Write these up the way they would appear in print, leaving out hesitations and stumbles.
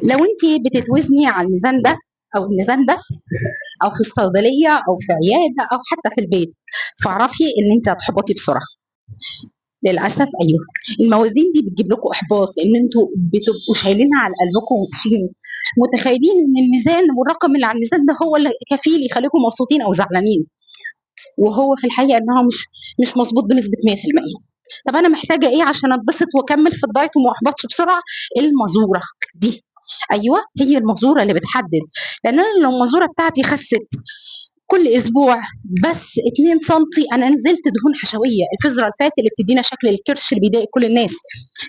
لو انت بتتوزني على الميزان ده او الميزان ده، او في الصيدليه او في عياده او حتى في البيت، فاعرفي ان انت هتحبطي بسرعه. للاسف ايوه، الموازين دي بتجيب لكم احباط، لان انتوا بتبقوا شايلينها على قلبكم وتشيل، متخيلين ان الميزان والرقم اللي على الميزان ده هو اللي كفيل يخليكم مبسوطين او زعلانين، وهو في الحقيقه انها مش مظبوط بنسبه 100%. طب انا محتاجه ايه عشان اتبسط واكمل في الدايت وما احبطش بسرعه؟ المزوره دي، ايوه هي المزوره اللي بتحدد. لان انا لو المزوره بتاعتي خست كل اسبوع بس 2 سنتي، انا نزلت دهون حشويه، الفيزرال الفات اللي بتدينا شكل الكرش اللي بيضايق كل الناس،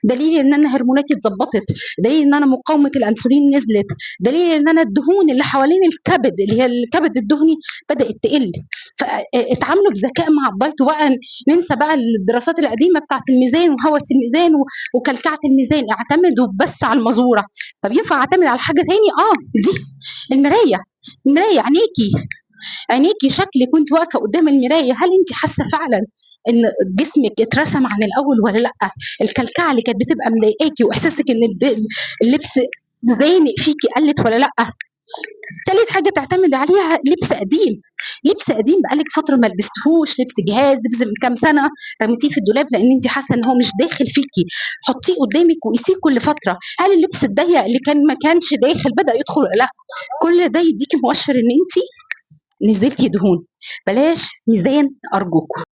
دليل ان انا هرموناتي اتظبطت، دليل ان انا مقاومه الانسولين نزلت، دليل ان انا الدهون اللي حوالين الكبد اللي هي الكبد الدهني بدات تقل. فاتعاملوا بذكاء مع الدايت، وبقى ننسى بقى الدراسات القديمه بتاعت الميزان وهوس الميزان وكلكعه الميزان، اعتمدوا بس على المزوره. طب ينفع اعتمد على حاجه تاني؟ دي المرايه. المرايه عينيكي شكلك وانت واقفه قدام المرايه، هل انت حاسه فعلا ان جسمك اترسم عن الاول ولا لا؟ الكلكعه اللي كانت بتبقى مضايقاكي واحساسك ان اللبس زانق فيكي قلت ولا لا؟ تالت حاجه تعتمد عليها لبس قديم، لبس قديم بقالك فتره ما لبستهوش، لبس جهاز، لبس من كام سنه رميتيه في الدولاب لان انت حاسه ان هو مش داخل فيكي، حطيه قدامك وقيسيه كل فتره، هل اللبس الضيق اللي ما كانش داخل بدا يدخل ولا لا؟ كل ده يديكي مؤشر ان انت نزلتي دهون. بلاش ميزان ارجوكم.